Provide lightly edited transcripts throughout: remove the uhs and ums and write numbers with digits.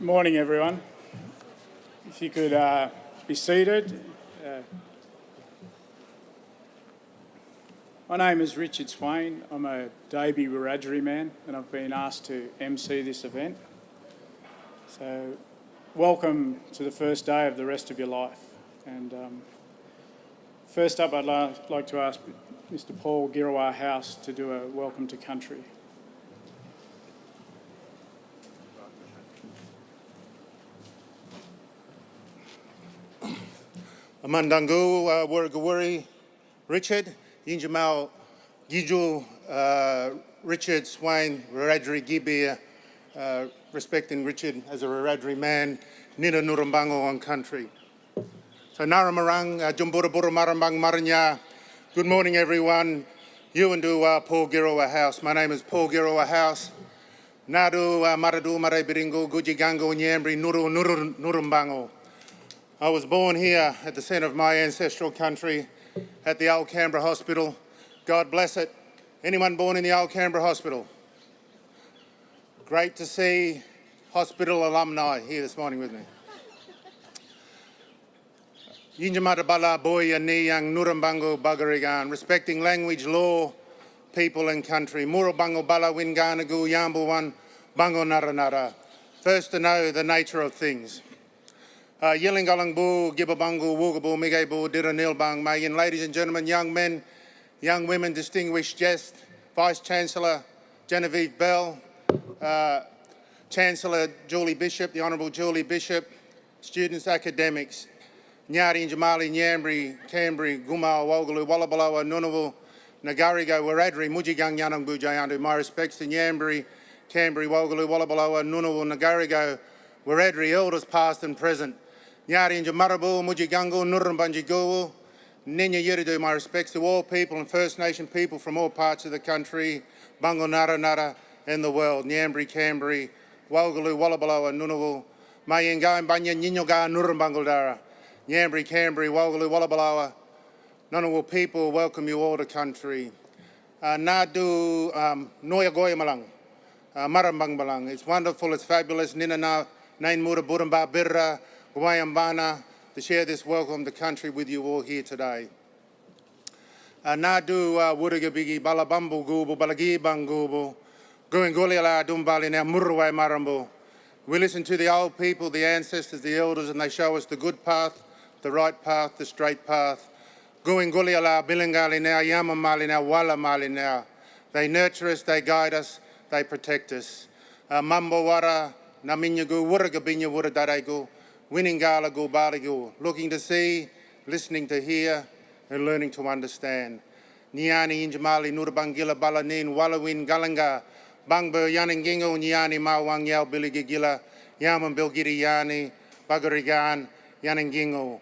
Morning, everyone. If you could be seated. My name is Richard Swain. I'm a Davey Wiradjuri man and I've been asked to MC this event. So welcome to the first day of the rest of your life. And first up, I'd like to ask Mr. Paul Girawar House to do a welcome to country. Amandangu, Waragawari, Richard, Yinjamal, Giju, Richard Swain, Wiradjuri Gibi, respecting Richard as a Wiradjuri man, Nina Nurambango on country. So Naramarang, Jumbura Bura Marambang Maranya, good morning everyone. You and Paul Girawar House. My name is Paul Girawar House. Nadu Maradu Mare Biringo, Gujigango, Nyambri, Nurumbango. I was born here at the centre of my ancestral country at the Old Canberra Hospital. God bless it. Anyone born in the Old Canberra Hospital? Great to see hospital alumni here this morning with me. Yinjamata Bala Boya Niyang Nurambango Bagarigan, respecting language, law, people and country. Murabango Bala Winganagu Yambuwan Bango Naranara. First to know the nature of things. Yillingalangbu, Gibabangu, Wugabu, Migabu, Diranilbang, Mayan, ladies and gentlemen, young men, young women, distinguished guests, Vice Chancellor Genevieve Bell, Chancellor Julie Bishop, the Honourable Julie Bishop, students, academics, Nyari, Njamali, Nyambri, Cambry, Gumal, Wogalu, Wallabaloa, Nunawu, Nagarigo, Wiradjuri, Mujigang, Yanangbu, Jayandu. My respects to Nyambri, Cambry, Wogalu, Wallabaloa, Nunawu, Nagarigo, Wiradjuri, elders past and present. Nyari and Jamarabu, Mujigango, Nurumbanjigo, Ninya Yiridu, my respects to all people and First Nation people from all parts of the country, Bango Nara Nara and the world, Nyambri, Cambry, Wogalu, Wallabaloa, Nunawu, Mayenga, Banya, Ninyoga, Nurumbanguldara, Nyambri, Cambry, Wogalu, Wallabaloa, Nunawu people, welcome you all to country. Nadu, Noya Goya Malang, Marambang Malang, it's wonderful, it's fabulous, Ninana, Nain Mura Buramba Birra, Wayambana, to share this welcome to country with you all here today. Nadu Wurigabigi Balabambu Gubu, Balagi Bangubu, Guingulila Dumbali now Murway Marambu. We listen to the old people, the ancestors, the elders, and they show us the good path, the right path, the straight path. Guingulila Bilingali now, Yamamali now, Wallamali now. They nurture us, they guide us, they protect us. Mambo Wara, Naminyagu, Wuragabinya Wuradaregu. Winningala go baligo, looking to see, listening to hear, and learning to understand. Niani Injamali Nurabangila Balanin, Wallawin Galanga, Bangbo Yaningingo, Niani Mawang Yao Biligigila, Yaman Bilgiri Yani, Bagarigan, Yaningingo.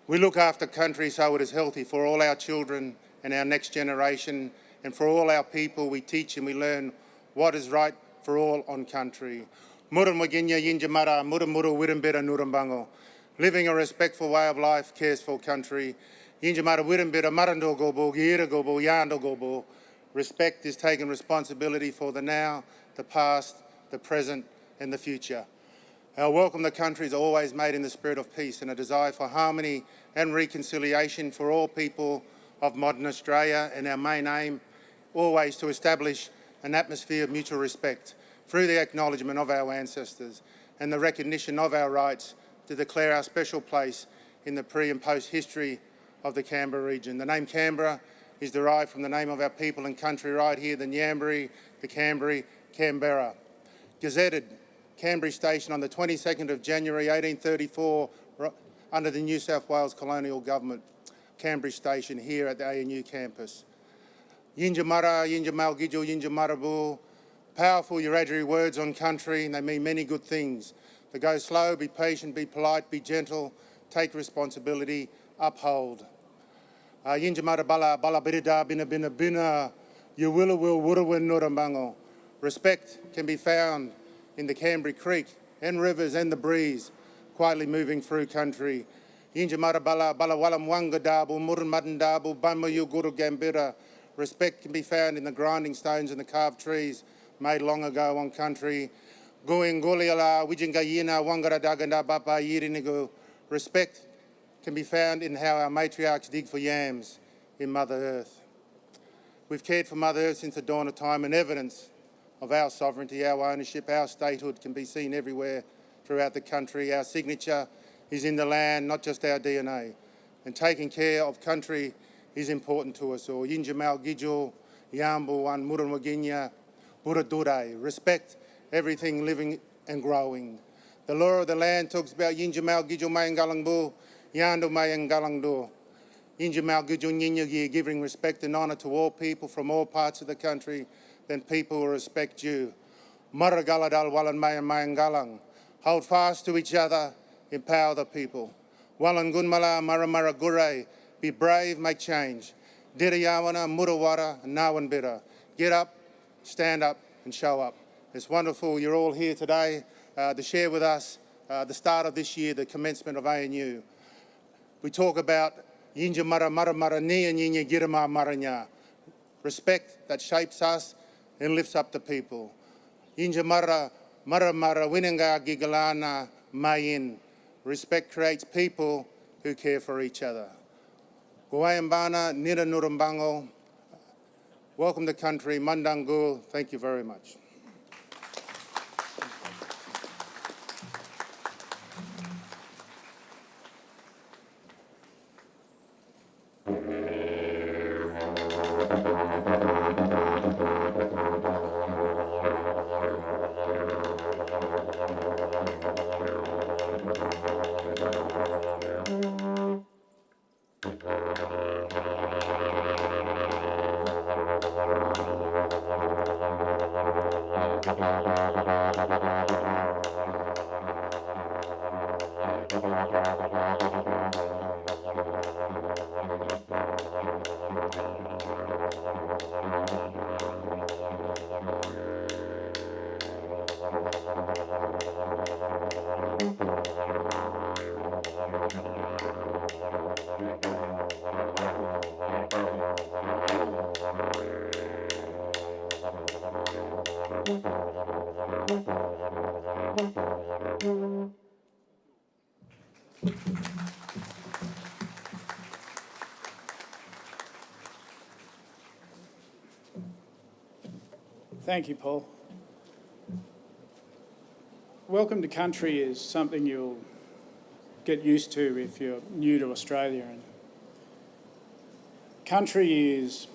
We look after country so it is healthy for all our children and our next generation, and for all our people we teach and we learn what is right for all on country. Murumaginya Yinjamara, Muramuru Wirimbira Nurambango. Living a respectful way of life cares for country. Yinjamara Wirimbira Marando Gobo, Gira Gobo, Yando Gobo. Respect is taking responsibility for the now, the past, the present and the future. Our welcome to country is always made in the spirit of peace and a desire for harmony and reconciliation for all people of modern Australia, and our main aim always to establish an atmosphere of mutual respect through the acknowledgement of our ancestors and the recognition of our rights to declare our special place in the pre and post history of the Canberra region. The name Canberra is derived from the name of our people and country right here, the Nyambri, the Cambry, Canberra. Gazetted Cambry Station on the 22nd of January 1834 under the New South Wales colonial government. Cambry Station here at the ANU campus. Yinjamara, Yinjamal Gijo, Yinjamarabu. Powerful Wiradjuri words on country, and they mean many good things. To go slow, be patient, be polite, be gentle, take responsibility, uphold. Yinjamara bala bala birida bina bina bina, yuwilla will wurawin nurambango. Respect can be found in the Cambry Creek and rivers and the breeze, quietly moving through country. Yinjamara bala bala walam wanga dabu, murun madan dabu, bama yu guru gambira. Respect can be found in the grinding stones and the carved trees made long ago on country. Going Goliala, Wijingayina, Wangara Daganda, Bapa, Yirinigo. Respect can be found in how our matriarchs dig for yams in Mother Earth. We've cared for Mother Earth since the dawn of time, and evidence of our sovereignty, our ownership, our statehood can be seen everywhere throughout the country. Our signature is in the land, not just our DNA. And taking care of country is important to us all. Yinjamal Gijul, Yambu, Wan Muranwaginya, Buradurai. Respect everything living and growing. The law of the land talks about Yinjamal Gijul Mayangalangbu, Yandu Mayangalangdu. Yinjamal Gijul Nyinyagi, giving respect and honour to all people from all parts of the country, then people will respect you. Maragaladal Walan Mayangalang. Hold fast to each other, empower the people. Walan Gunmala Maramara Gure, be brave, make change. Dirayawana, Murawara, Nawan Bira. Get up, stand up, and show up. It's wonderful you're all here today to share with us the start of this year, the commencement of ANU. We talk about Yinja Mara Mara Mara Nia Nyinya Girama Maranya. Respect that shapes us and lifts up the people. Yinja Mara Mara Mara Winanga Gigalana Mayin. Respect creates people who care for each other. Guayambana Nira Nurumbango. Welcome to country, Mandangul. Thank you very much. Thank you, Paul. Welcome to country is something you'll get used to if you're new to Australia. And country is,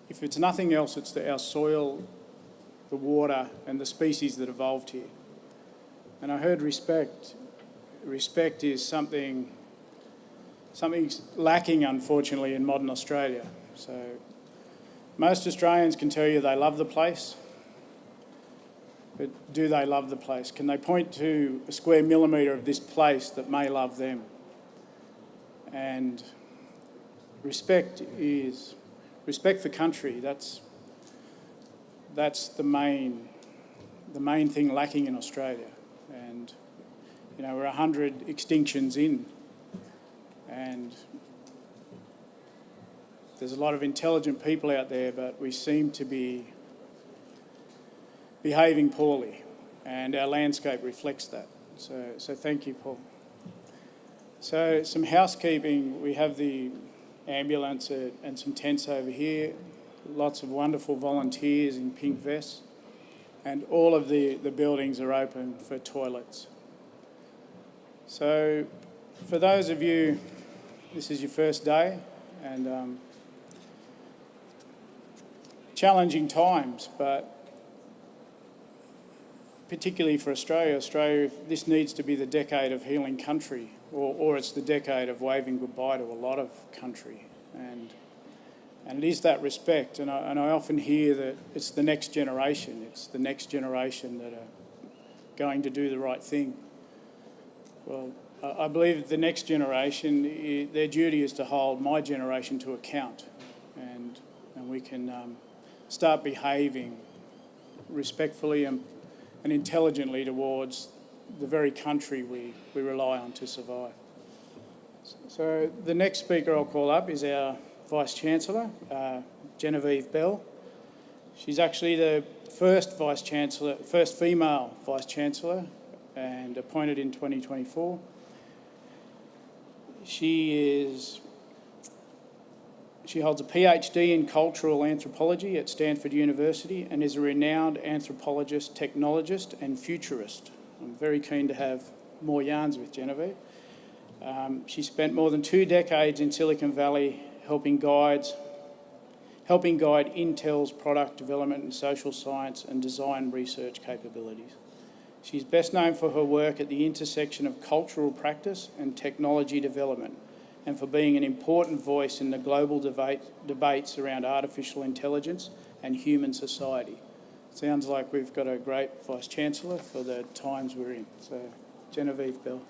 if it's nothing else, it's our soil, the water and the species that evolved here. And I heard respect. Respect is something lacking, unfortunately, in modern Australia. So most Australians can tell you they love the place, but do they love the place? Can they point to a square millimetre of this place that may love them? And respect for country. That's the main thing lacking in Australia. And you know, we're 100 extinctions in, and there's a lot of intelligent people out there, but we seem to be behaving poorly, and our landscape reflects that. So thank you, Paul. So some housekeeping. We have the ambulance and some tents over here, lots of wonderful volunteers in pink vests, and all of the buildings are open for toilets. So for those of you, this is your first day, and challenging times, but particularly for Australia, this needs to be the decade of healing country, or it's the decade of waving goodbye to a lot of country. And it is that respect, and I often hear that it's the next generation that are going to do the right thing. Well, I believe the next generation, their duty is to hold my generation to account, and we can start behaving respectfully and intelligently towards the very country we rely on to survive. So the next speaker I'll call up is our Vice-Chancellor, Genevieve Bell. She's actually the first female Vice Chancellor, and appointed in 2024. She holds a PhD in cultural anthropology at Stanford University and is a renowned anthropologist, technologist and futurist. I'm very keen to have more yarns with Genevieve. She spent more than 2 decades in Silicon Valley helping guide Intel's product development and social science and design research capabilities. She's best known for her work at the intersection of cultural practice and technology development, and for being an important voice in the global debates around artificial intelligence and human society. Sounds like we've got a great Vice-Chancellor for the times we're in. So, Genevieve Bell.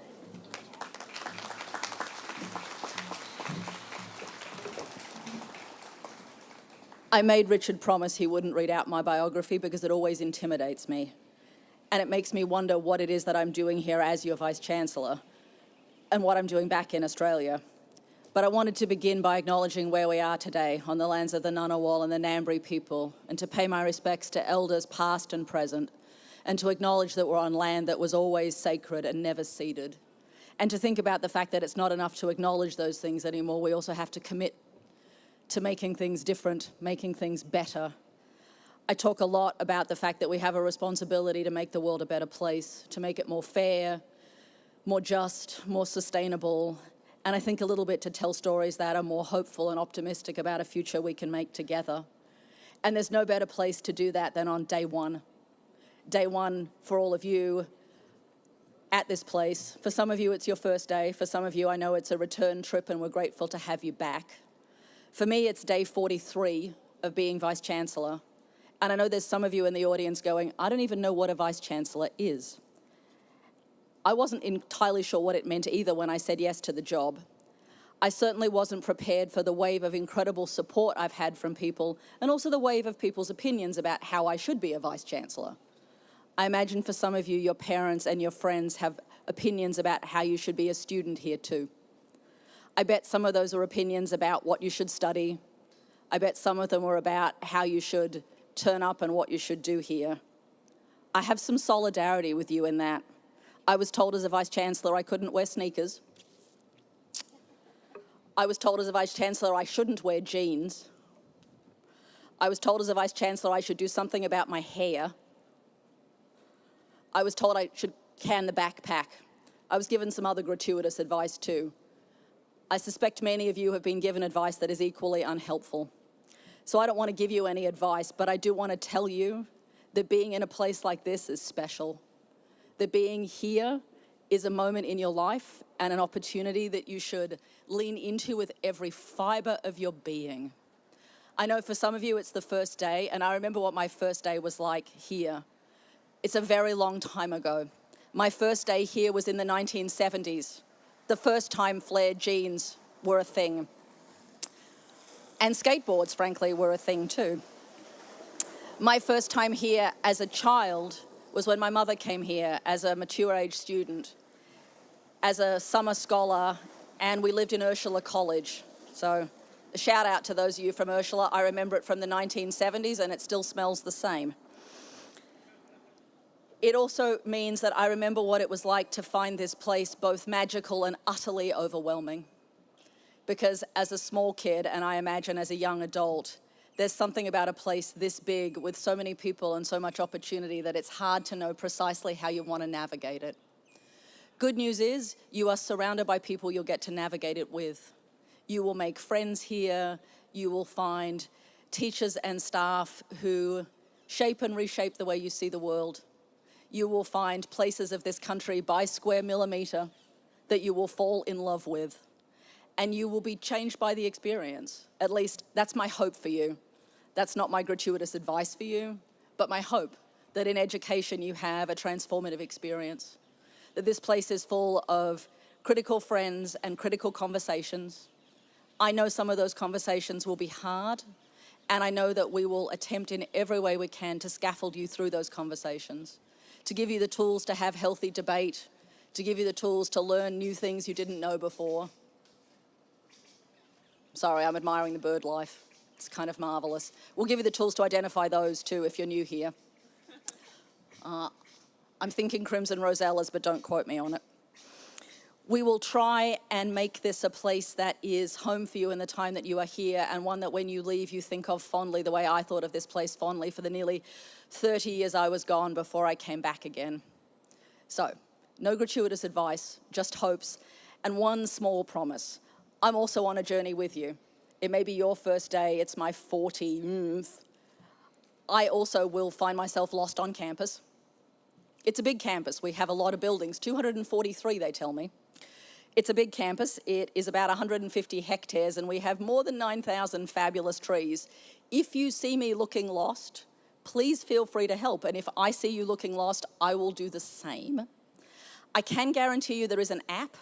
I made Richard promise he wouldn't read out my biography because it always intimidates me. And it makes me wonder what it is that I'm doing here as your Vice-Chancellor and what I'm doing back in Australia. But I wanted to begin by acknowledging where we are today on the lands of the Ngunnawal and the Ngambri people, and to pay my respects to elders past and present, and to acknowledge that we're on land that was always sacred and never ceded. And to think about the fact that it's not enough to acknowledge those things anymore, we also have to commit to making things different, making things better. I talk a lot about the fact that we have a responsibility to make the world a better place, to make it more fair, more just, more sustainable, and I think a little bit to tell stories that are more hopeful and optimistic about a future we can make together. And there's no better place to do that than on day one. Day one for all of you at this place. For some of you, it's your first day. For some of you, I know it's a return trip and we're grateful to have you back. For me, it's day 43 of being Vice-Chancellor. And I know there's some of you in the audience going, I don't even know what a Vice-Chancellor is. I wasn't entirely sure what it meant either when I said yes to the job. I certainly wasn't prepared for the wave of incredible support I've had from people, and also the wave of people's opinions about how I should be a Vice-Chancellor. I imagine for some of you, your parents and your friends have opinions about how you should be a student here too. I bet some of those are opinions about what you should study. I bet some of them are about how you should turn up and what you should do here. I have some solidarity with you in that. I was told as a Vice-Chancellor I couldn't wear sneakers. I was told as a Vice-Chancellor I shouldn't wear jeans. I was told as a Vice-Chancellor I should do something about my hair. I was told I should can the backpack. I was given some other gratuitous advice too. I suspect many of you have been given advice that is equally unhelpful. So I don't want to give you any advice, but I do want to tell you that being in a place like this is special. That being here is a moment in your life and an opportunity that you should lean into with every fibre of your being. I know for some of you it's the first day, and I remember what my first day was like here. It's a very long time ago. My first day here was in the 1970s. The first time flared jeans were a thing. And skateboards, frankly, were a thing too. My first time here as a child was when my mother came here as a mature age student, as a summer scholar, and we lived in Ursula College. So a shout out to those of you from Ursula. I remember it from the 1970s and it still smells the same. It also means that I remember what it was like to find this place both magical and utterly overwhelming. Because as a small kid, and I imagine as a young adult, there's something about a place this big with so many people and so much opportunity that it's hard to know precisely how you want to navigate it. Good news is you are surrounded by people you'll get to navigate it with. You will make friends here. You will find teachers and staff who shape and reshape the way you see the world. You will find places of this country by square millimetre that you will fall in love with. And you will be changed by the experience. At least that's my hope for you. That's not my gratuitous advice for you, but my hope that in education you have a transformative experience. That this place is full of critical friends and critical conversations. I know some of those conversations will be hard, and I know that we will attempt in every way we can to scaffold you through those conversations, to give you the tools to have healthy debate, to give you the tools to learn new things you didn't know before. Sorry, I'm admiring the bird life. It's kind of marvellous. We'll give you the tools to identify those too if you're new here. I'm thinking Crimson Rosellas, but don't quote me on it. We will try and make this a place that is home for you in the time that you are here, and one that when you leave you think of fondly, the way I thought of this place fondly for the nearly 30 years I was gone before I came back again. So, no gratuitous advice, just hopes, and one small promise. I'm also on a journey with you. It may be your first day, it's my 40th. I also will find myself lost on campus. It's a big campus. We have a lot of buildings, 243 they tell me. It's a big campus. It is about 150 hectares and we have more than 9,000 fabulous trees. If you see me looking lost, please feel free to help. And if I see you looking lost, I will do the same. I can guarantee you there is an app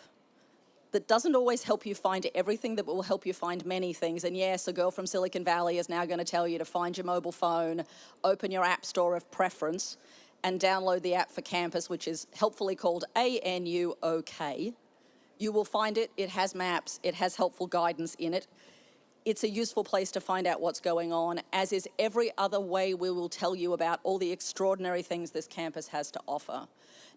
that doesn't always help you find everything, that will help you find many things. And yes, a girl from Silicon Valley is now going to tell you to find your mobile phone, open your app store of preference, and download the app for campus, which is helpfully called ANU OK. You will find it. It has maps. It has helpful guidance in it. It's a useful place to find out what's going on, as is every other way we will tell you about all the extraordinary things this campus has to offer.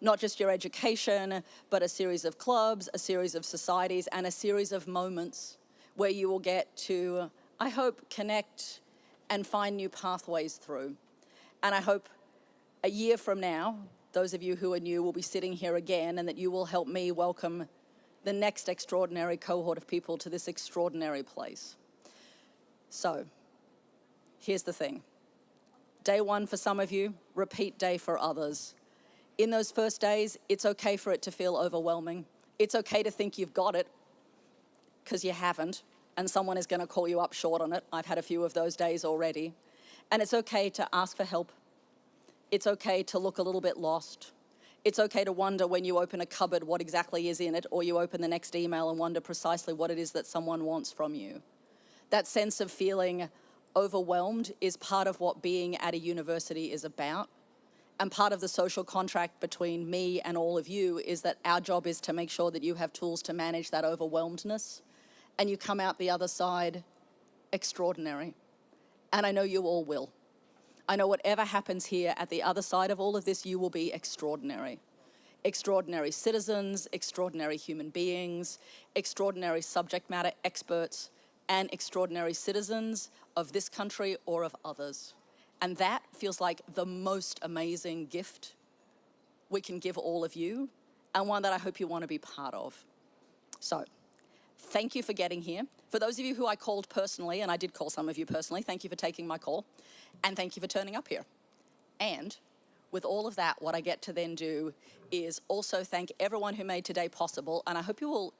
Not just your education, but a series of clubs, a series of societies, and a series of moments where you will get to, I hope, connect and find new pathways through. And I hope a year from now, those of you who are new will be sitting here again, and that you will help me welcome the next extraordinary cohort of people to this extraordinary place. So, here's the thing. Day one for some of you, repeat day for others. In those first days, it's okay for it to feel overwhelming. It's okay to think you've got it, because you haven't, and someone is going to call you up short on it. I've had a few of those days already. And it's okay to ask for help. It's okay to look a little bit lost. It's okay to wonder when you open a cupboard what exactly is in it, or you open the next email and wonder precisely what it is that someone wants from you. That sense of feeling overwhelmed is part of what being at a university is about. And part of the social contract between me and all of you is that our job is to make sure that you have tools to manage that overwhelmedness, and you come out the other side extraordinary. And I know you all will. I know whatever happens here at the other side of all of this, you will be extraordinary. Extraordinary citizens, extraordinary human beings, extraordinary subject matter experts, and extraordinary citizens of this country or of others. And that feels like the most amazing gift we can give all of you, and one that I hope you want to be part of. So, thank you for getting here. For those of you who I called personally, and I did call some of you personally, thank you for taking my call, and thank you for turning up here. And with all of that, what I get to then do is also thank everyone who made today possible, and I hope you will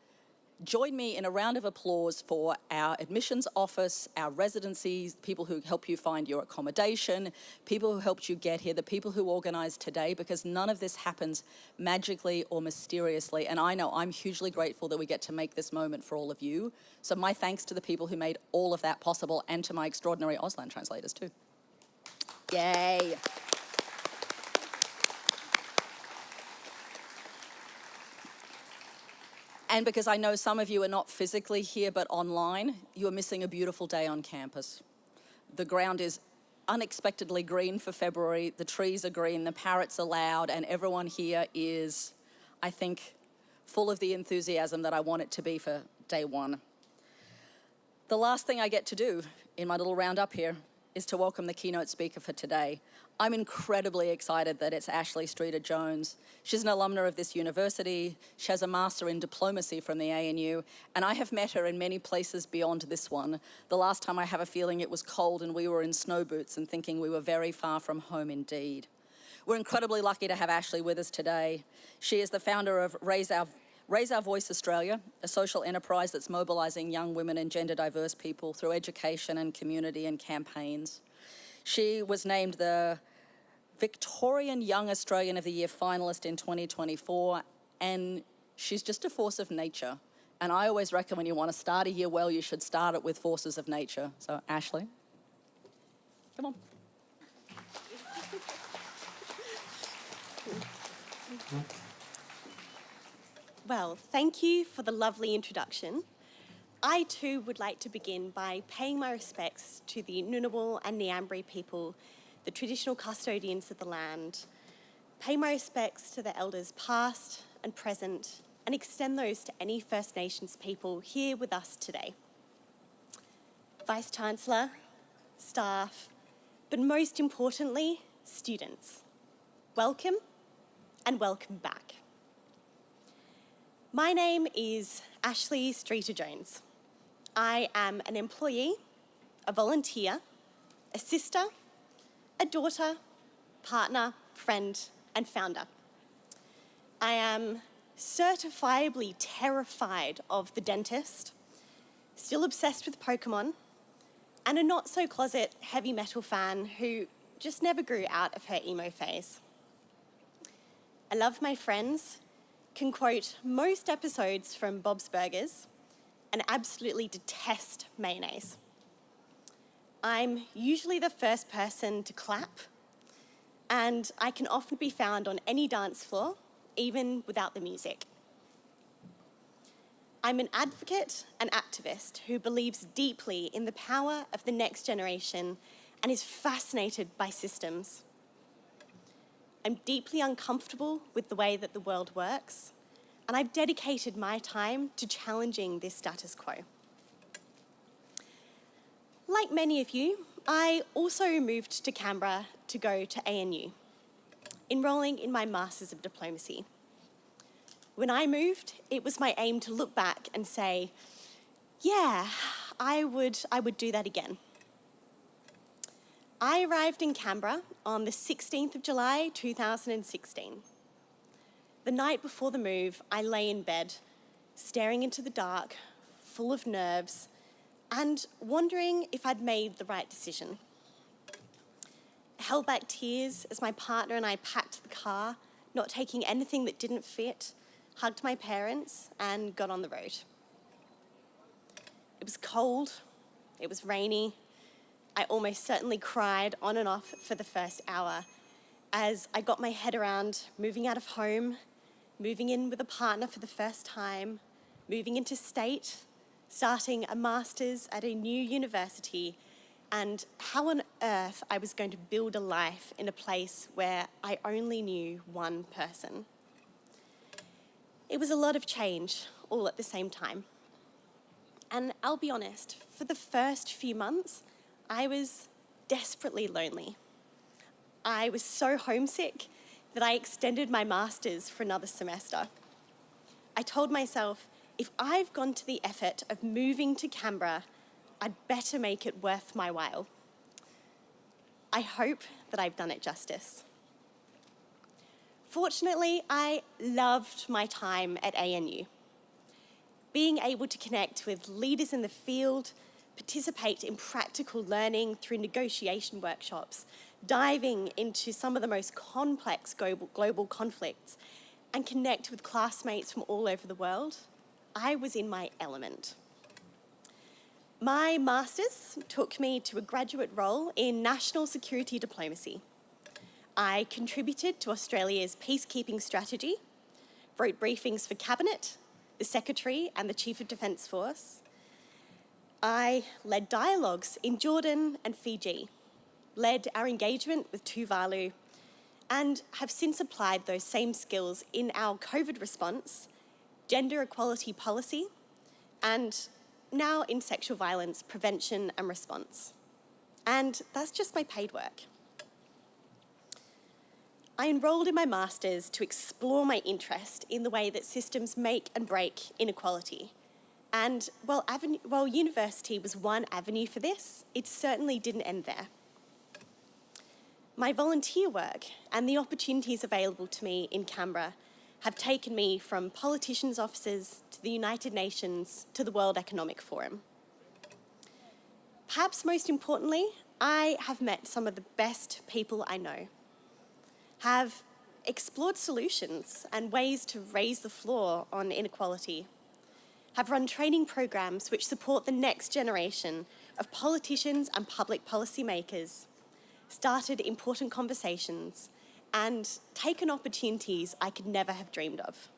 join me in a round of applause for our admissions office, our residencies, people who help you find your accommodation, people who helped you get here, the people who organised today, because none of this happens magically or mysteriously. And I know I'm hugely grateful that we get to make this moment for all of you. So my thanks to the people who made all of that possible, and to my extraordinary Auslan translators too. Yay. And because I know some of you are not physically here but online, you are missing a beautiful day on campus. The ground is unexpectedly green for February, the trees are green, the parrots are loud, and everyone here is, I think, full of the enthusiasm that I want it to be for day one. The last thing I get to do in my little roundup here is to welcome the keynote speaker for today. I'm incredibly excited that it's Ashley Streeter-Jones. She's an alumna of this university. She has a master in diplomacy from the ANU, and I have met her in many places beyond this one. The last time I have a feeling it was cold and we were in snow boots and thinking we were very far from home indeed. We're incredibly lucky to have Ashley with us today. She is the founder of Raise Our Voice Australia, a social enterprise that's mobilising young women and gender diverse people through education and community and campaigns. She was named the Victorian Young Australian of the Year finalist in 2024, and she's just a force of nature. And I always reckon when you want to start a year well, you should start it with forces of nature. So, Ashley, come on. Well, thank you for the lovely introduction. I too would like to begin by paying my respects to the Ngunnawal and Ngambri people, the traditional custodians of the land, pay my respects to the elders past and present, and extend those to any First Nations people here with us today. Vice-Chancellor, staff, but most importantly, students. Welcome and welcome back. My name is Ashley Streeter-Jones. I am an employee, a volunteer, a sister, a daughter, partner, friend, and founder. I am certifiably terrified of the dentist, still obsessed with Pokemon, and a not-so-closet heavy metal fan who just never grew out of her emo phase. I love my friends, can quote most episodes from Bob's Burgers, and absolutely detest mayonnaise. I'm usually the first person to clap, and I can often be found on any dance floor, even without the music. I'm an advocate and activist who believes deeply in the power of the next generation and is fascinated by systems. I'm deeply uncomfortable with the way that the world works, and I've dedicated my time to challenging this status quo. Like many of you, I also moved to Canberra to go to ANU, enrolling in my Masters of Diplomacy. When I moved, it was my aim to look back and say, yeah, I would do that again. I arrived in Canberra on the 16th of July, 2016. The night before the move, I lay in bed, staring into the dark, full of nerves, and wondering if I'd made the right decision. I held back tears as my partner and I packed the car, not taking anything that didn't fit, hugged my parents, and got on the road. It was cold, it was rainy. I almost certainly cried on and off for the first hour as I got my head around moving out of home, moving in with a partner for the first time, moving into state, starting a master's at a new university, and how on earth I was going to build a life in a place where I only knew one person. It was a lot of change, all at the same time. And I'll be honest, for the first few months, I was desperately lonely. I was so homesick that I extended my master's for another semester. I told myself, if I've gone to the effort of moving to Canberra, I'd better make it worth my while. I hope that I've done it justice. Fortunately, I loved my time at ANU. Being able to connect with leaders in the field, participate in practical learning through negotiation workshops, diving into some of the most complex global conflicts, and connect with classmates from all over the world, I was in my element. My master's took me to a graduate role in national security diplomacy. I contributed to Australia's peacekeeping strategy, wrote briefings for Cabinet, the Secretary and the Chief of Defence Force. I led dialogues in Jordan and Fiji, led our engagement with Tuvalu, and have since applied those same skills in our COVID response, gender equality policy, and now in sexual violence prevention and response. And that's just my paid work. I enrolled in my master's to explore my interest in the way that systems make and break inequality. And while university was one avenue for this, it certainly didn't end there. My volunteer work and the opportunities available to me in Canberra have taken me from politicians' offices to the United Nations to the World Economic Forum. Perhaps most importantly, I have met some of the best people I know, have explored solutions and ways to raise the floor on inequality, have run training programs which support the next generation of politicians and public policy makers, started important conversations, and taken opportunities I could never have dreamed of.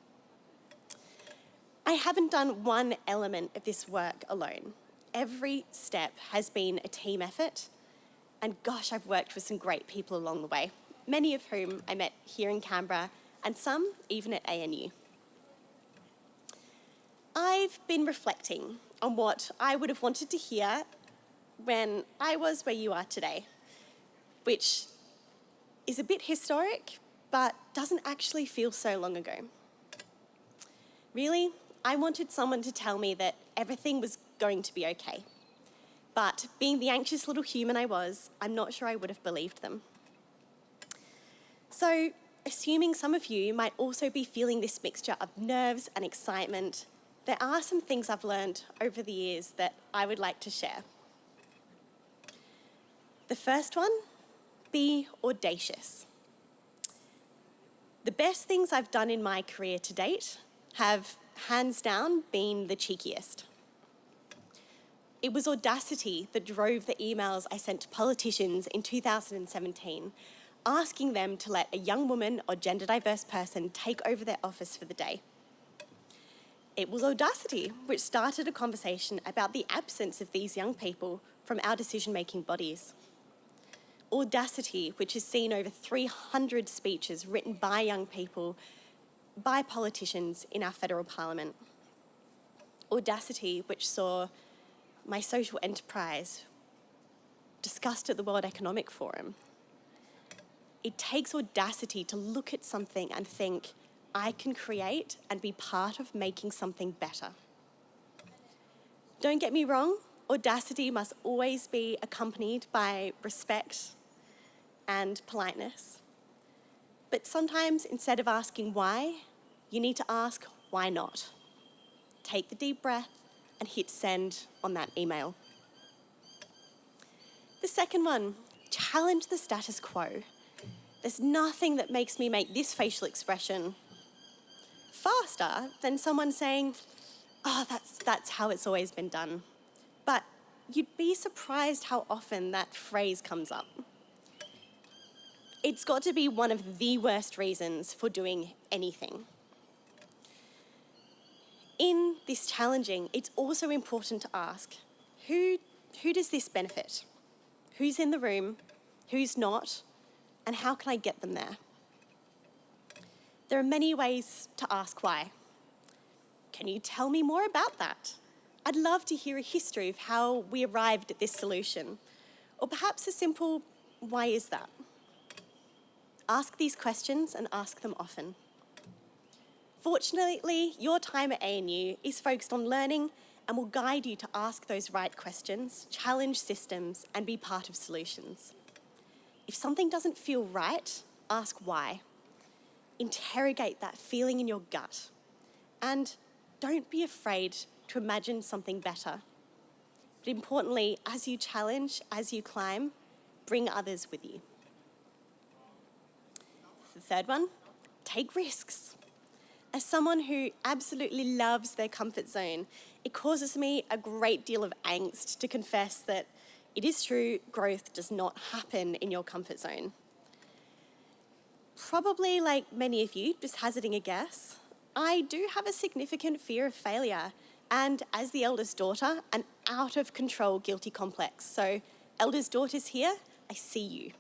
I haven't done one element of this work alone. Every step has been a team effort, and gosh, I've worked with some great people along the way, many of whom I met here in Canberra, and some even at ANU. I've been reflecting on what I would have wanted to hear when I was where you are today, which is a bit historic, but doesn't actually feel so long ago. Really, I wanted someone to tell me that everything was going to be okay. But being the anxious little human I was, I'm not sure I would have believed them. So, assuming some of you might also be feeling this mixture of nerves and excitement, there are some things I've learned over the years that I would like to share. The first one, be audacious. The best things I've done in my career to date have, hands down, been the cheekiest. It was audacity that drove the emails I sent to politicians in 2017, asking them to let a young woman or gender diverse person take over their office for the day. It was audacity which started a conversation about the absence of these young people from our decision-making bodies. Audacity which has seen over 300 speeches written by young people, by politicians in our federal parliament. Audacity which saw my social enterprise discussed at the World Economic Forum. It takes audacity to look at something and think, I can create and be part of making something better. Don't get me wrong, audacity must always be accompanied by respect and politeness. But sometimes, instead of asking why, you need to ask why not. Take the deep breath and hit send on that email. The second one, challenge the status quo. There's nothing that makes me make this facial expression faster than someone saying, oh, that's how it's always been done. But you'd be surprised how often that phrase comes up. It's got to be one of the worst reasons for doing anything. In this challenging, it's also important to ask, who does this benefit? Who's in the room? Who's not? And how can I get them there? There are many ways to ask why. Can you tell me more about that? I'd love to hear a history of how we arrived at this solution. Or perhaps a simple, why is that? Ask these questions and ask them often. Fortunately, your time at ANU is focused on learning and will guide you to ask those right questions, challenge systems, and be part of solutions. If something doesn't feel right, ask why. Interrogate that feeling in your gut. And don't be afraid to imagine something better. But importantly, as you challenge, as you climb, bring others with you. The third one, take risks. As someone who absolutely loves their comfort zone, it causes me a great deal of angst to confess that it is true, growth does not happen in your comfort zone. Probably like many of you, just hazarding a guess, I do have a significant fear of failure, and as the eldest daughter, an out-of-control guilty complex. So, eldest daughters here, I see you.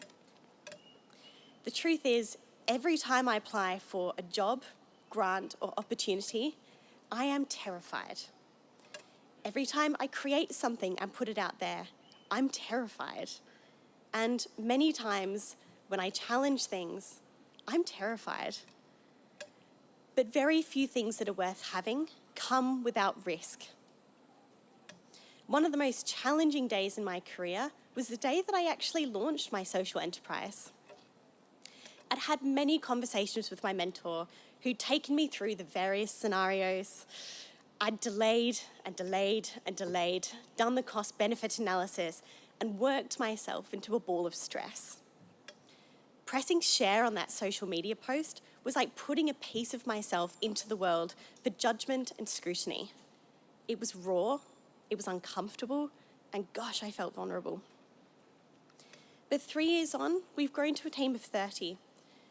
The truth is, every time I apply for a job, grant, or opportunity, I am terrified. Every time I create something and put it out there, I'm terrified. And many times when I challenge things, I'm terrified. But very few things that are worth having come without risk. One of the most challenging days in my career was the day that I actually launched my social enterprise. I'd had many conversations with my mentor who'd taken me through the various scenarios. I'd delayed and delayed and delayed, done the cost-benefit analysis, and worked myself into a ball of stress. Pressing share on that social media post was like putting a piece of myself into the world for judgment and scrutiny. It was raw, it was uncomfortable, and gosh, I felt vulnerable. But 3 years on, we've grown to a team of 30,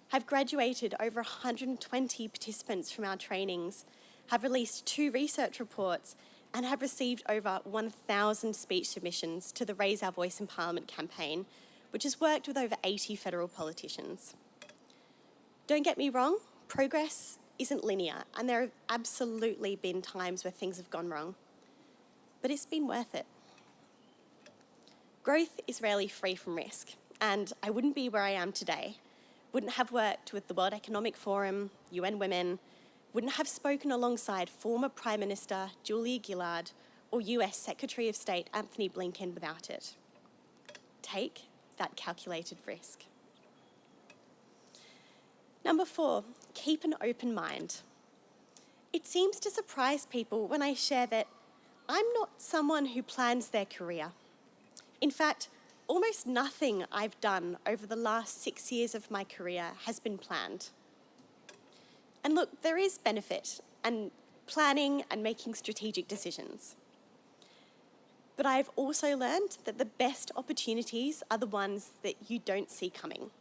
have graduated over 120 participants from our trainings, have released 2 research reports, and have received over 1,000 speech submissions to the Raise Our Voice in Parliament campaign, which has worked with over 80 federal politicians. Don't get me wrong, progress isn't linear, and there have absolutely been times where things have gone wrong, but it's been worth it. Growth is rarely free from risk, and I wouldn't be where I am today, wouldn't have worked with the World Economic Forum, UN Women, wouldn't have spoken alongside former Prime Minister Julia Gillard or US Secretary of State Anthony Blinken without it. Take that calculated risk. Number 4, keep an open mind. It seems to surprise people when I share that I'm not someone who plans their career. In fact, almost nothing I've done over the last 6 years of my career has been planned. And look, there is benefit in planning and making strategic decisions. But I've also learned that the best opportunities are the ones that you don't see coming.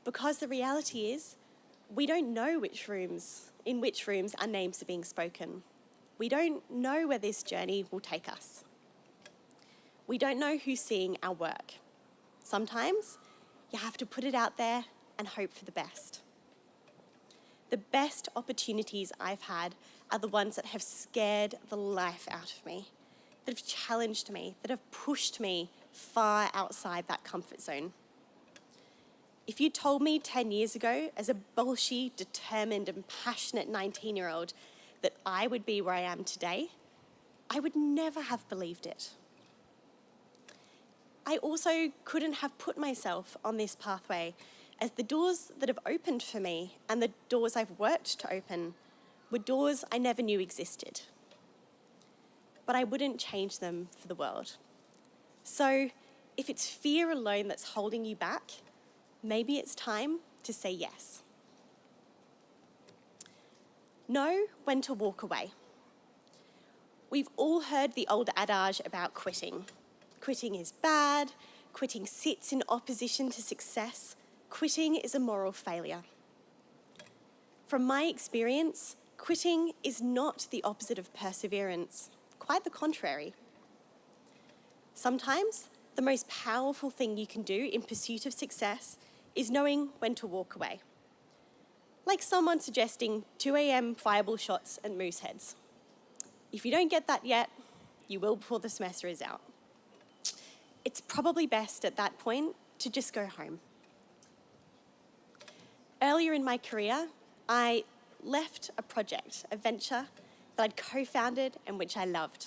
Because the reality is, we don't know in which rooms our names are being spoken. We don't know where this journey will take us. We don't know who's seeing our work. Sometimes you have to put it out there and hope for the best. The best opportunities I've had are the ones that have scared the life out of me, that have challenged me, that have pushed me far outside that comfort zone. If you told me 10 years ago, as a bolshy, determined and passionate 19-year-old, that I would be where I am today, I would never have believed it. I also couldn't have put myself on this pathway, as the doors that have opened for me and the doors I've worked to open were doors I never knew existed. But I wouldn't change them for the world. So if it's fear alone that's holding you back, maybe it's time to say yes. Know when to walk away. We've all heard the old adage about quitting. Quitting is bad, quitting sits in opposition to success, quitting is a moral failure. From my experience, quitting is not the opposite of perseverance, quite the contrary. Sometimes the most powerful thing you can do in pursuit of success is knowing when to walk away. Like someone suggesting 2 a.m. fireball shots at Mooseheads. If you don't get that yet, you will before the semester is out. It's probably best at that point to just go home. Earlier in my career, I left a project, a venture that I'd co-founded and which I loved.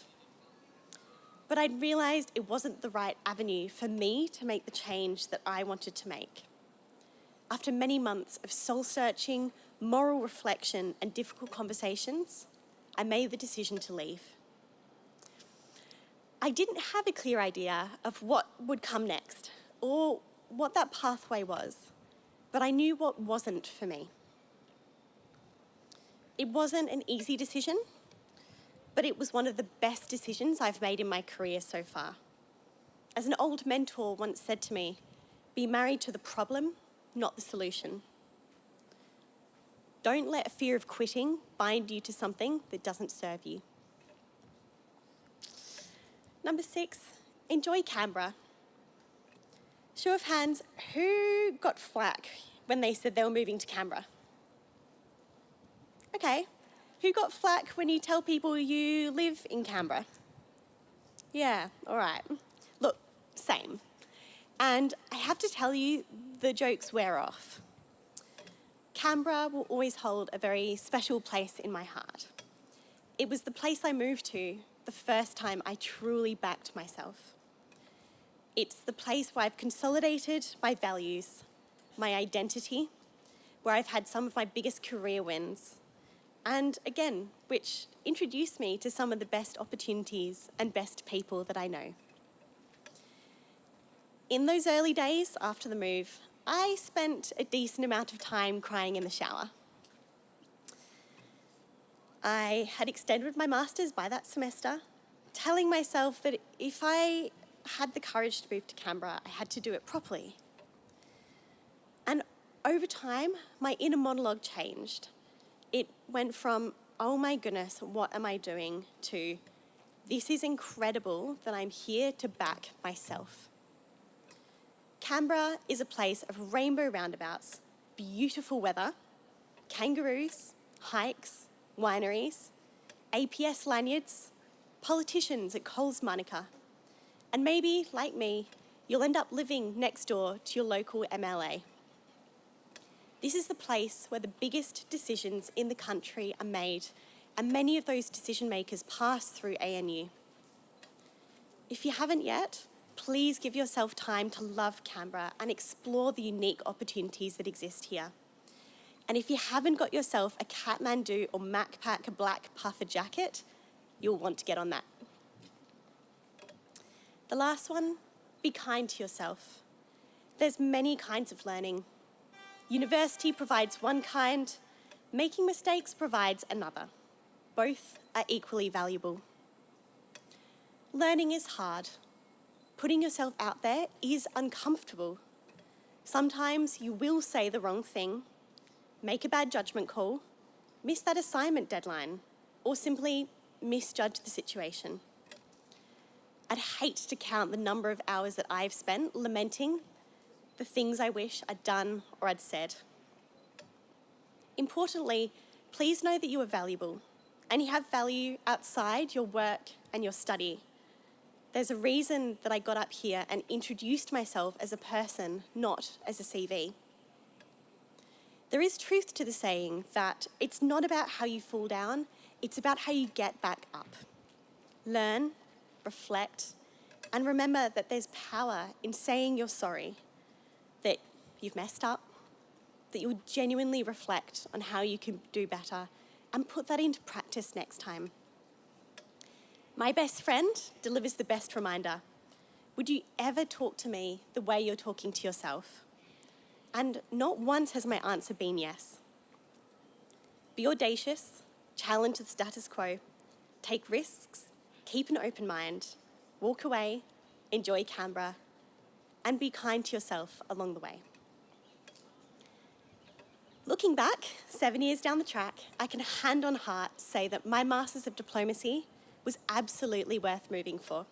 But I'd realised it wasn't the right avenue for me to make the change that I wanted to make. After many months of soul-searching, moral reflection and difficult conversations, I made the decision to leave. I didn't have a clear idea of what would come next or what that pathway was, but I knew what wasn't for me. It wasn't an easy decision, but it was one of the best decisions I've made in my career so far. As an old mentor once said to me, be married to the problem, not the solution. Don't let fear of quitting bind you to something that doesn't serve you. Number 6, enjoy Canberra. Show of hands, who got flack when they said they were moving to Canberra? Okay, who got flack when you tell people you live in Canberra? Yeah, all right. Look, same. And I have to tell you, the jokes wear off. Canberra will always hold a very special place in my heart. It was the place I moved to the first time I truly backed myself. It's the place where I've consolidated my values, my identity, where I've had some of my biggest career wins, and again, which introduced me to some of the best opportunities and best people that I know. In those early days after the move, I spent a decent amount of time crying in the shower. I had extended my master's by that semester, telling myself that if I had the courage to move to Canberra, I had to do it properly. And over time, my inner monologue changed. It went from, oh my goodness, what am I doing, to this is incredible that I'm here to back myself. Canberra is a place of rainbow roundabouts, beautiful weather, kangaroos, hikes, wineries, APS lanyards, politicians at Coles Monica, and maybe, like me, you'll end up living next door to your local MLA. This is the place where the biggest decisions in the country are made, and many of those decision makers pass through ANU. If you haven't yet, please give yourself time to love Canberra and explore the unique opportunities that exist here. And if you haven't got yourself a Kathmandu or Macpac black puffer jacket, you'll want to get on that. The last one, be kind to yourself. There's many kinds of learning. University provides one kind, making mistakes provides another. Both are equally valuable. Learning is hard. Putting yourself out there is uncomfortable. Sometimes you will say the wrong thing, make a bad judgment call, miss that assignment deadline, or simply misjudge the situation. I'd hate to count the number of hours that I've spent lamenting the things I wish I'd done or I'd said. Importantly, please know that you are valuable and you have value outside your work and your study. There's a reason that I got up here and introduced myself as a person, not as a CV. There is truth to the saying that it's not about how you fall down, it's about how you get back up. Learn, reflect, and remember that there's power in saying you're sorry, that you've messed up, that you'll genuinely reflect on how you can do better and put that into practice next time. My best friend delivers the best reminder. Would you ever talk to me the way you're talking to yourself? And not once has my answer been yes. Be audacious, challenge the status quo, take risks, keep an open mind, walk away, enjoy Canberra, and be kind to yourself along the way. Looking back, 7 years down the track, I can hand on heart say that my Masters of Diplomacy was absolutely worth moving for.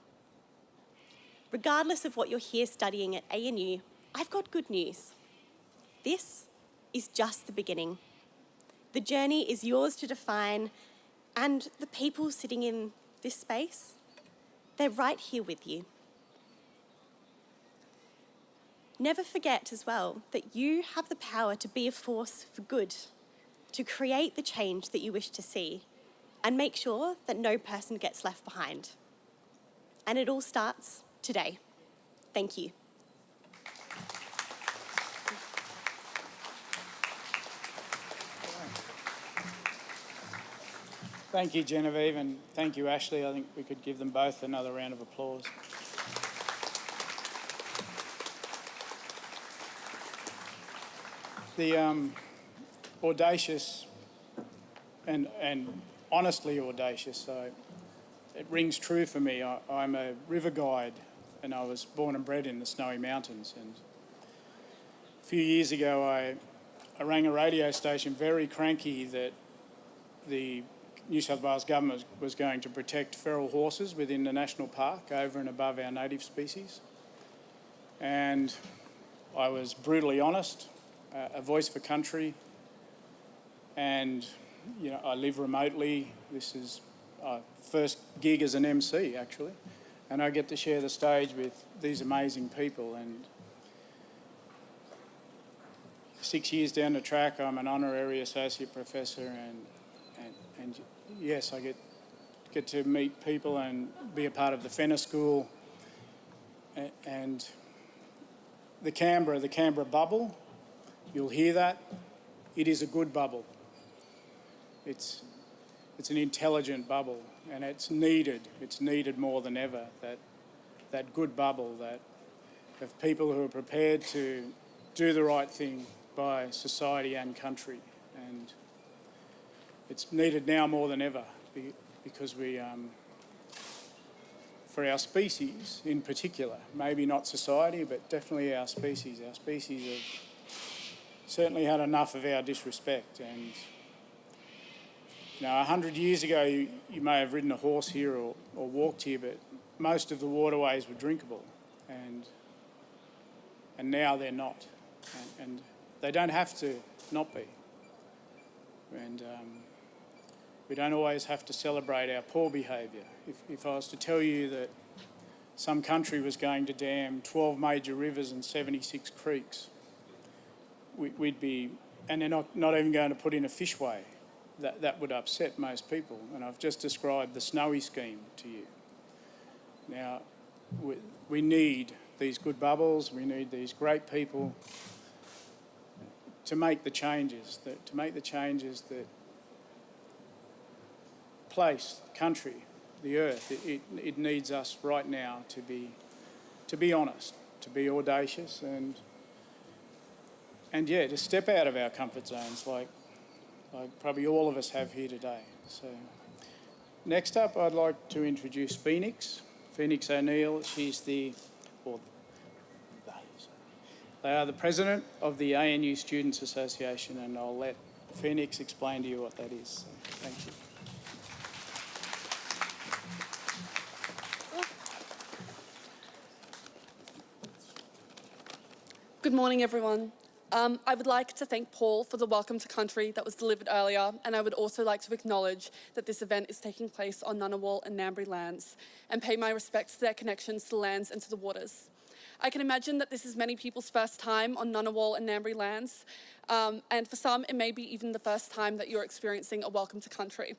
Regardless of what you're here studying at ANU, I've got good news. This is just the beginning. The journey is yours to define, and the people sitting in this space, they're right here with you. Never forget as well that you have the power to be a force for good, to create the change that you wish to see, and make sure that no person gets left behind. And it all starts today. Thank you. Thank you, Genevieve, and thank you, Ashley. I think we could give them both another round of applause. The audacious and honestly audacious, so it rings true for me. I'm a river guide and I was born and bred in the Snowy Mountains, and a few years ago I rang a radio station very cranky that the New South Wales government was going to protect feral horses within the national park over and above our native species. And I was brutally honest, a voice for country, and I live remotely. This is first gig as an MC actually, and I get to share the stage with these amazing people. And 6 years down the track, I'm an honorary associate professor, and yes, I get to meet people and be a part of the Fenner School, and the Canberra bubble. You'll hear that. It is a good bubble. It's an intelligent bubble, and it's needed. It's needed more than ever. That good bubble, that of people who are prepared to do the right thing by society and country, and it's needed now more than ever because we, for our species in particular, maybe not society, but definitely our species have certainly had enough of our disrespect. And Now, 100 years ago, you may have ridden a horse here or walked here, but most of the waterways were drinkable, and now they're not, and they don't have to not be. And we don't always have to celebrate our poor behaviour. If I was to tell you that some country was going to dam 12 major rivers and 76 creeks, we'd be, and they're not even going to put in a fishway, that would upset most people. And I've just described the Snowy scheme to you. Now, we need these good bubbles, we need these great people to make the changes that place, country, the earth. It needs us right now to be honest, to be audacious, and yeah, to step out of our comfort zones like probably all of us have here today. So next up, I'd like to introduce Phoenix O'Neill. They are the president of the ANU Students Association, and I'll let Phoenix explain to you what that is. So, thank you. Good morning, everyone. I would like to thank Paul for the welcome to country that was delivered earlier, and I would also like to acknowledge that this event is taking place on Ngunnawal and Ngambri lands, and pay my respects to their connections to the lands and to the waters. I can imagine that this is many people's first time on Ngunnawal and Ngambri lands, and for some it may be even the first time that you're experiencing a welcome to country.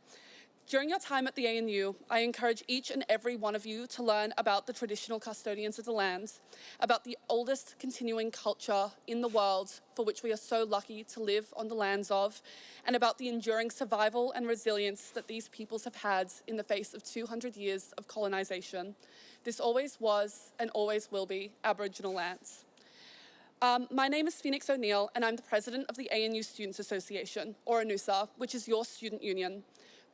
During your time at the ANU, I encourage each and every one of you to learn about the traditional custodians of the lands, about the oldest continuing culture in the world for which we are so lucky to live on the lands of, and about the enduring survival and resilience that these peoples have had in the face of 200 years of colonisation. This always was and always will be Aboriginal lands. My name is Phoenix O'Neill, and I'm the president of the ANU Students Association, or ANUSA, which is your student union.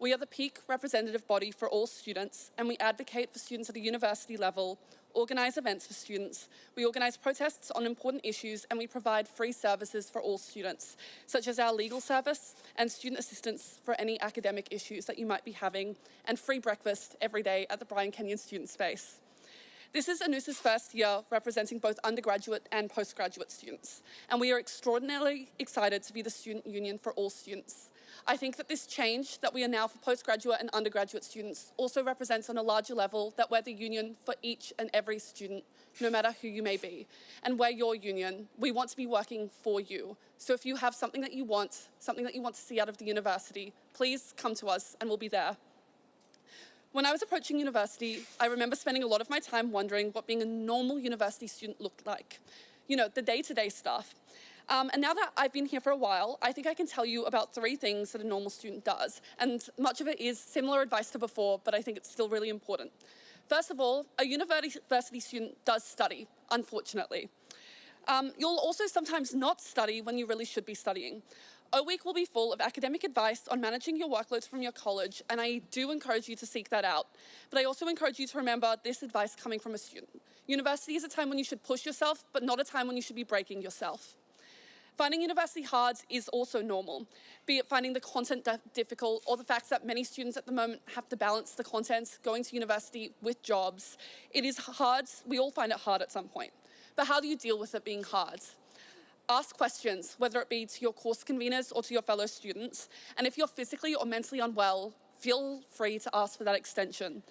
We are the peak representative body for all students, and we advocate for students at a university level, organise events for students, we organise protests on important issues, and we provide free services for all students, such as our legal service and student assistance for any academic issues that you might be having, and free breakfast every day at the Brian Kenyon Student Space. This is ANUSA's first year representing both undergraduate and postgraduate students, and we are extraordinarily excited to be the student union for all students. I think that this change that we are now for postgraduate and undergraduate students also represents on a larger level that we're the union for each and every student, no matter who you may be. And we're your union. We want to be working for you. So if you have something that you want to see out of the university, please come to us and we'll be there. When I was approaching university, I remember spending a lot of my time wondering what being a normal university student looked like. You know, the day-to-day stuff. And now that I've been here for a while, I think I can tell you about 3 things that a normal student does. And much of it is similar advice to before, but I think it's still really important. First of all, a university student does study, unfortunately. You'll also sometimes not study when you really should be studying. O-Week will be full of academic advice on managing your workloads from your college, and I do encourage you to seek that out. But I also encourage you to remember this advice coming from a student. University is a time when you should push yourself, but not a time when you should be breaking yourself. Finding university hard is also normal, be it finding the content difficult or the fact that many students at the moment have to balance the content going to university with jobs. It is hard. We all find it hard at some point. But how do you deal with it being hard? Ask questions, whether it be to your course conveners or to your fellow students. And if you're physically or mentally unwell, feel free to ask for that extension.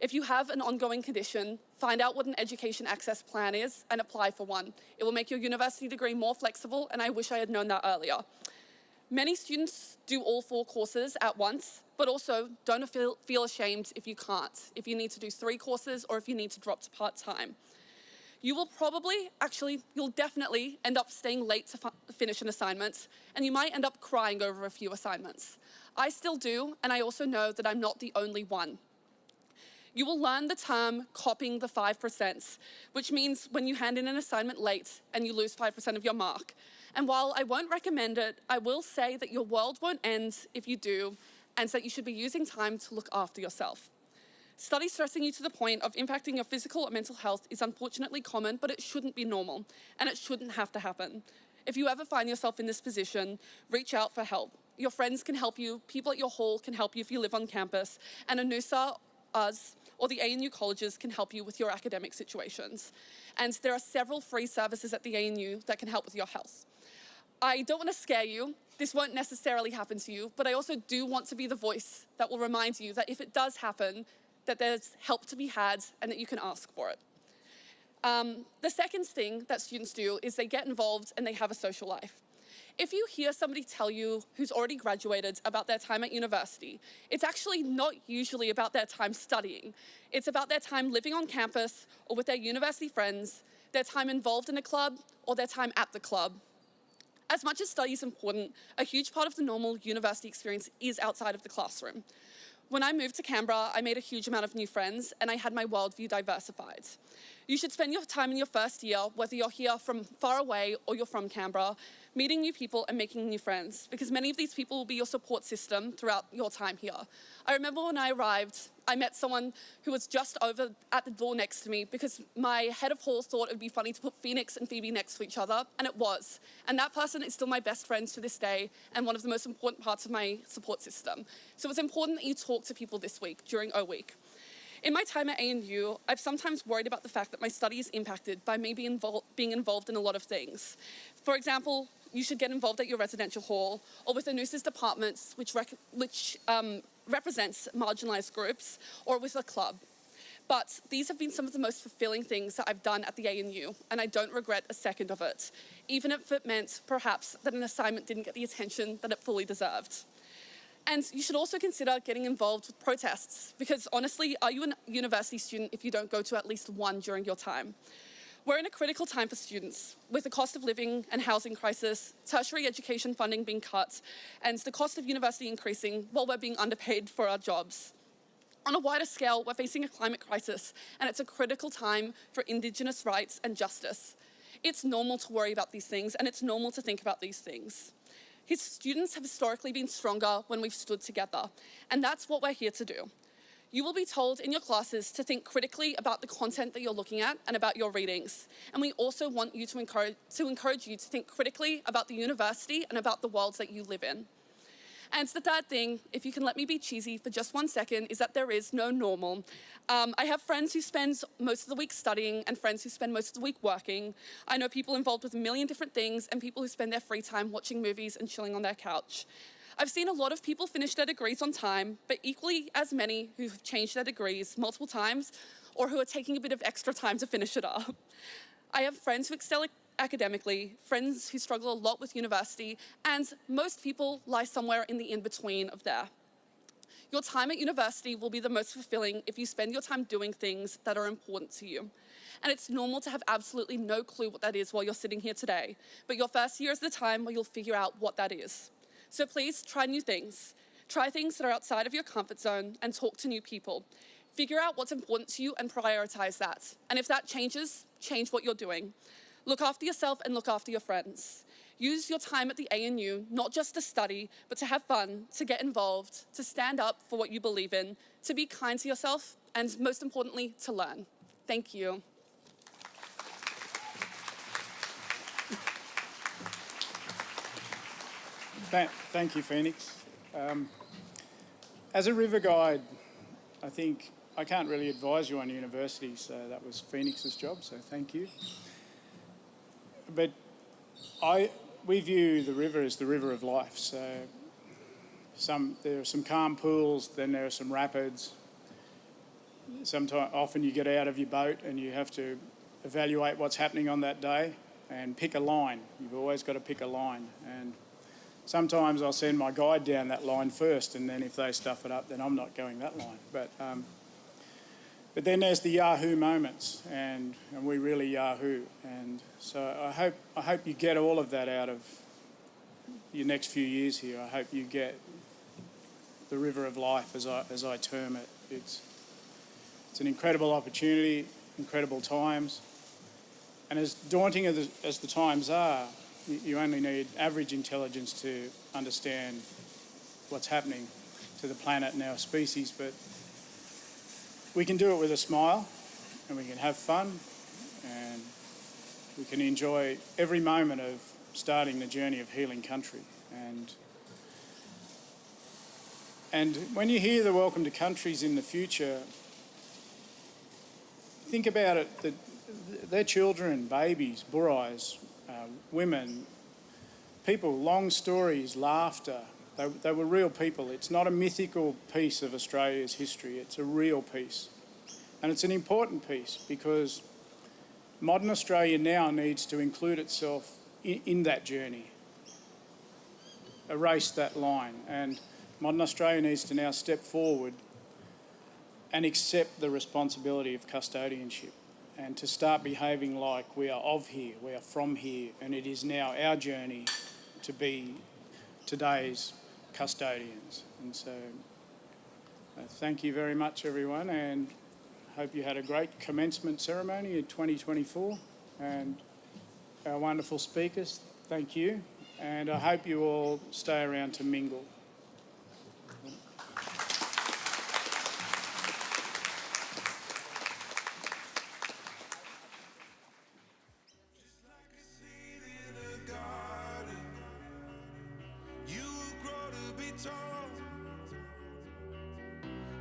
If you have an ongoing condition, find out what an education access plan is and apply for one. It will make your university degree more flexible, and I wish I had known that earlier. Many students do all 4 courses at once, but also don't feel ashamed if you can't, if you need to do 3 courses or if you need to drop to part-time. You'll definitely end up staying late to finish an assignment, and you might end up crying over a few assignments. I still do, and I also know that I'm not the only one. You will learn the term copying the 5%, which means when you hand in an assignment late and you lose 5% of your mark. And while I won't recommend it, I will say that your world won't end if you do, and that you should be using time to look after yourself. Study stressing you to the point of impacting your physical or mental health is unfortunately common, but it shouldn't be normal, and it shouldn't have to happen. If you ever find yourself in this position, reach out for help. your friends can help you, people at your hall can help you if you live on campus, and ANUSA, us, or the ANU colleges can help you with your academic situations. And there are several free services at the ANU that can help with your health. I don't want to scare you. This won't necessarily happen to you, but I also do want to be the voice that will remind you that if it does happen, that there's help to be had and that you can ask for it. The second thing that students do is they get involved and they have a social life. If you hear somebody tell you who's already graduated about their time at university, it's actually not usually about their time studying. It's about their time living on campus or with their university friends, their time involved in a club, or their time at the club. As much as study is important, a huge part of the normal university experience is outside of the classroom. When I moved to Canberra, I made a huge amount of new friends and I had my worldview diversified. You should spend your time in your first year, whether you're here from far away or you're from Canberra, meeting new people and making new friends, because many of these people will be your support system throughout your time here. I remember when I arrived, I met someone who was just over at the door next to me because my head of hall thought it would be funny to put Phoenix and Phoebe next to each other, and it was. And that person is still my best friend to this day and one of the most important parts of my support system. So it's important that you talk to people this week during O Week. In my time at ANU, I've sometimes worried about the fact that my study is impacted by me being involved in a lot of things. For example, you should get involved at your residential hall or with ANUSA's departments, which represents marginalised groups, or with a club. But these have been some of the most fulfilling things that I've done at the ANU, and I don't regret a second of it, even if it meant, perhaps, that an assignment didn't get the attention that it fully deserved. And you should also consider getting involved with protests, because honestly, are you a university student if you don't go to at least one during your time? We're in a critical time for students, with the cost of living and housing crisis, tertiary education funding being cut, and the cost of university increasing while we're being underpaid for our jobs. On a wider scale, we're facing a climate crisis, and it's a critical time for Indigenous rights and justice. It's normal to worry about these things, and it's normal to think about these things. His students have historically been stronger when we've stood together, and that's what we're here to do. You will be told in your classes to think critically about the content that you're looking at and about your readings. And we also want you to encourage you to think critically about the university and about the worlds that you live in. And the third thing, if you can let me be cheesy for just 1 second, is that there is no normal. I have friends who spend most of the week studying and friends who spend most of the week working. I know people involved with a million different things and people who spend their free time watching movies and chilling on their couch. I've seen a lot of people finish their degrees on time, but equally as many who have changed their degrees multiple times or who are taking a bit of extra time to finish it up. I have friends who excel academically, friends who struggle a lot with university, and most people lie somewhere in the in-between of there. Your time at university will be the most fulfilling if you spend your time doing things that are important to you. And it's normal to have absolutely no clue what that is while you're sitting here today, but your first year is the time where you'll figure out what that is. So please try new things. Try things that are outside of your comfort zone and talk to new people. Figure out what's important to you and prioritize that. And if that changes, change what you're doing. Look after yourself and look after your friends. Use your time at the ANU, not just to study, but to have fun, to get involved, to stand up for what you believe in, to be kind to yourself, and most importantly, to learn. Thank you. Thank you, Phoenix. As a river guide, I think I can't really advise you on university, so that was Phoenix's job, so thank you. But we view the river as the river of life, so there are some calm pools, then there are some rapids. Often you get out of your boat and you have to evaluate what's happening on that day and pick a line. You've always got to pick a line. And sometimes I'll send my guide down that line first, and then if they stuff it up, then I'm not going that line. But then there's the Yahoo moments, and we really Yahoo. And so I hope you get all of that out of your next few years here. I hope you get the river of life, as I term it. It's an incredible opportunity, incredible times, and as daunting as the times are, you only need average intelligence to understand what's happening to the planet and our species, but we can do it with a smile, and we can have fun, and we can enjoy every moment of starting the journey of healing country. And And when you hear the welcome to countries in the future, think about it, that their children, babies, burais, women, people, long stories, laughter. They were real people. It's not a mythical piece of Australia's history, it's a real piece. And it's an important piece because modern Australia now needs to include itself in that journey, erase that line. And modern Australia needs to now step forward and accept the responsibility of custodianship and to start behaving like we are of here, we are from here, and it is now our journey to be today's custodians. And so thank you very much, everyone, and hope you had a great commencement ceremony in 2024. And our wonderful speakers, thank you. And I hope you all stay around to mingle.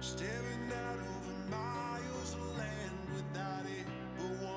Staring out over my